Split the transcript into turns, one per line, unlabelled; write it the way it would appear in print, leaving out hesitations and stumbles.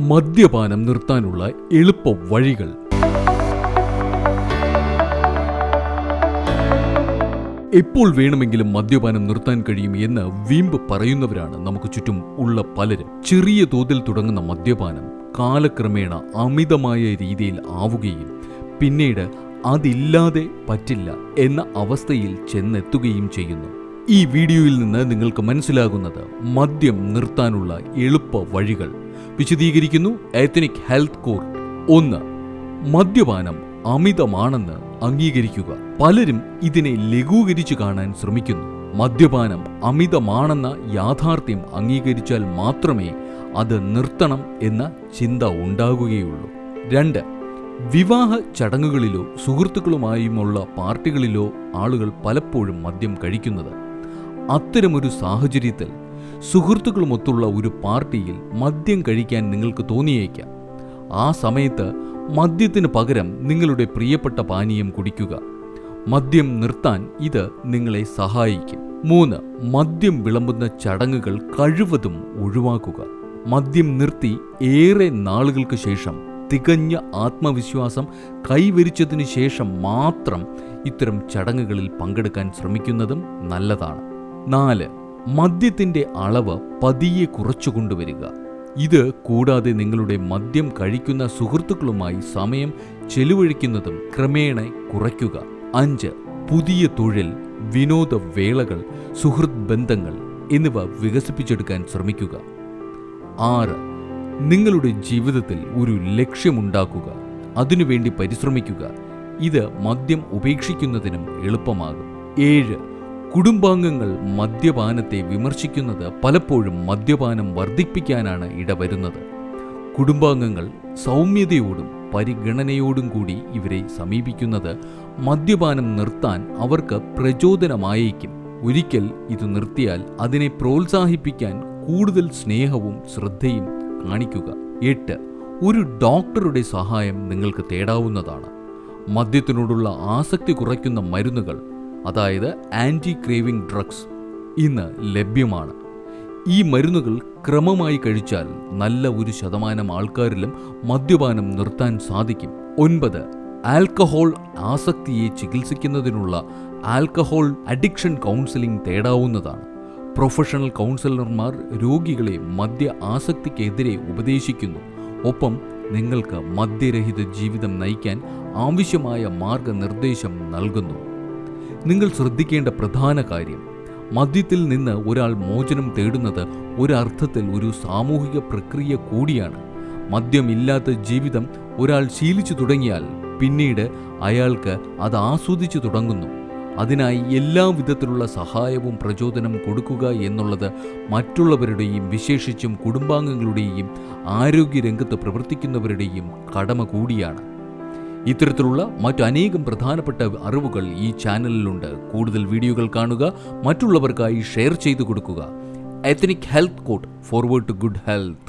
മദ്യപാനം നിർത്താനുള്ള എളുപ്പ വഴികൾ. എപ്പോൾ വേണമെങ്കിലും മദ്യപാനം നിർത്താൻ കഴിയും എന്ന് വീമ്പ് പറയുന്നവരാണ് നമുക്ക് ചുറ്റും ഉള്ള പലരും. ചെറിയ തോതിൽ തുടങ്ങുന്ന മദ്യപാനം കാലക്രമേണ അമിതമായ രീതിയിൽ ആവുകയും പിന്നീട് അതില്ലാതെ പറ്റില്ല എന്ന അവസ്ഥയിൽ ചെന്നെത്തുകയും ചെയ്യുന്നു. ഈ വീഡിയോയിൽ നിന്ന് നിങ്ങൾക്ക് മനസ്സിലാകുന്നത് മദ്യം നിർത്താനുള്ള എളുപ്പ വഴികൾ വിശദീകരിക്കുന്നു എത്നിക് ഹെൽത്ത് കോഡ്. 1. മദ്യപാനം അമിതമാണെന്ന് അംഗീകരിക്കുക. പലരും ഇതിനെ ലഘൂകരിച്ചു കാണാൻ ശ്രമിക്കുന്നു. മദ്യപാനം അമിതമാണെന്ന യാഥാർത്ഥ്യം അംഗീകരിച്ചാൽ മാത്രമേ അത് നിർത്തണം എന്ന ചിന്ത ഉണ്ടാകുകയുള്ളൂ. 2. വിവാഹ ചടങ്ങുകളിലോ സുഹൃത്തുക്കളുമായുമുള്ള പാർട്ടികളിലോ ആളുകൾ പലപ്പോഴും മദ്യം കഴിക്കുന്നത്. അത്തരമൊരു സാഹചര്യത്തിൽ സുഹൃത്തുക്കളുമൊത്തുള്ള ഒരു പാർട്ടിയിൽ മദ്യം കഴിക്കാൻ നിങ്ങൾക്ക് തോന്നിയേക്കാം. ആ സമയത്ത് മദ്യത്തിന് പകരം നിങ്ങളുടെ പ്രിയപ്പെട്ട പാനീയം കുടിക്കുക. മദ്യം നിർത്താൻ ഇത് നിങ്ങളെ സഹായിക്കും. 3. മദ്യം വിളമ്പുന്ന ചടങ്ങുകൾ കഴിവതും ഒഴിവാക്കുക. മദ്യം നിർത്തി ഏറെ നാളുകൾക്ക് ശേഷം തികഞ്ഞ ആത്മവിശ്വാസം കൈവരിച്ചതിനു ശേഷം മാത്രം ഇത്തരം ചടങ്ങുകളിൽ പങ്കെടുക്കാൻ ശ്രമിക്കുന്നതും നല്ലതാണ്. 4. മദ്യത്തിൻ്റെ അളവ് പതിയെ കുറച്ചു കൊണ്ടുവരിക. ഇത് കൂടാതെ നിങ്ങളുടെ മദ്യം കഴിക്കുന്ന സുഹൃത്തുക്കളുമായി സമയം ചെലവഴിക്കുന്നതും ക്രമേണ കുറയ്ക്കുക. 5. പുതിയ തൊഴിൽ, വിനോദവേളകൾ, സുഹൃത്ത് ബന്ധങ്ങൾ എന്നിവ വികസിപ്പിച്ചെടുക്കാൻ ശ്രമിക്കുക. 6. നിങ്ങളുടെ ജീവിതത്തിൽ ഒരു ലക്ഷ്യമുണ്ടാക്കുക. അതിനുവേണ്ടി പരിശ്രമിക്കുക. ഇത് മദ്യം ഉപേക്ഷിക്കുന്നതിനും എളുപ്പമാകും. 7. കുടുംബാംഗങ്ങൾ മദ്യപാനത്തെ വിമർശിക്കുന്നത് പലപ്പോഴും മദ്യപാനം വർദ്ധിപ്പിക്കാനാണ് ഇടവരുന്നത്. കുടുംബാംഗങ്ങൾ സൗമ്യതയോടും പരിഗണനയോടും കൂടി ഇവരെ സമീപിക്കുന്നത് മദ്യപാനം നിർത്താൻ അവർക്ക് പ്രചോദനമായേക്കും. ഒരിക്കൽ ഇത് നിർത്തിയാൽ അതിനെ പ്രോത്സാഹിപ്പിക്കാൻ കൂടുതൽ സ്നേഹവും ശ്രദ്ധയും കാണിക്കുക. 8. ഒരു ഡോക്ടറുടെ സഹായം നിങ്ങൾക്ക് തേടാവുന്നതാണ്. മദ്യത്തിനോടുള്ള ആസക്തി കുറയ്ക്കുന്ന മരുന്നുകൾ, അതായത് ആൻറ്റി ക്രേവിംഗ് ഡ്രഗ്സ്, ഇന്ന് ലഭ്യമാണ്. ഈ മരുന്നുകൾ ക്രമമായി കഴിച്ചാൽ നല്ല 1% ആൾക്കാരിലും മദ്യപാനം നിർത്താൻ സാധിക്കും. 9. ആൽക്കഹോൾ ആസക്തിയെ ചികിത്സിക്കുന്നതിനുള്ള ആൽക്കഹോൾ അഡിക്ഷൻ കൗൺസിലിംഗ് തേടാവുന്നതാണ്. പ്രൊഫഷണൽ കൗൺസിലർമാർ രോഗികളെ മദ്യ ആസക്തിക്കെതിരെ ഉപദേശിക്കുന്നു. ഒപ്പം നിങ്ങൾക്ക് മദ്യരഹിത ജീവിതം നയിക്കാൻ ആവശ്യമായ മാർഗനിർദ്ദേശം നൽകുന്നു. നിങ്ങൾ ശ്രദ്ധിക്കേണ്ട പ്രധാന കാര്യം, മദ്യത്തിൽ നിന്ന് ഒരാൾ മോചനം തേടുന്നത് ഒരർത്ഥത്തിൽ ഒരു സാമൂഹിക പ്രക്രിയ കൂടിയാണ്. മദ്യമില്ലാത്ത ജീവിതം ഒരാൾ ശീലിച്ചു തുടങ്ങിയാൽ പിന്നീട് അയാൾക്ക് അത് ആസ്വദിച്ചു തുടങ്ങുന്നു. അതിനായി എല്ലാ വിധത്തിലുള്ള സഹായവും പ്രചോദനം കൊടുക്കുക എന്നുള്ളത് മറ്റുള്ളവരുടെയും വിശേഷിച്ചും കുടുംബാംഗങ്ങളുടെയും ആരോഗ്യരംഗത്ത് പ്രവർത്തിക്കുന്നവരുടെയും കടമ കൂടിയാണ്. ഇത്തരത്തിലുള്ള മറ്റനേകം പ്രധാനപ്പെട്ട അറിവുകൾ ഈ ചാനലിലുണ്ട്. കൂടുതൽ വീഡിയോകൾ കാണുക, മറ്റുള്ളവർക്കായി ഷെയർ ചെയ്തു കൊടുക്കുക. Ethnic health code, forward to good health.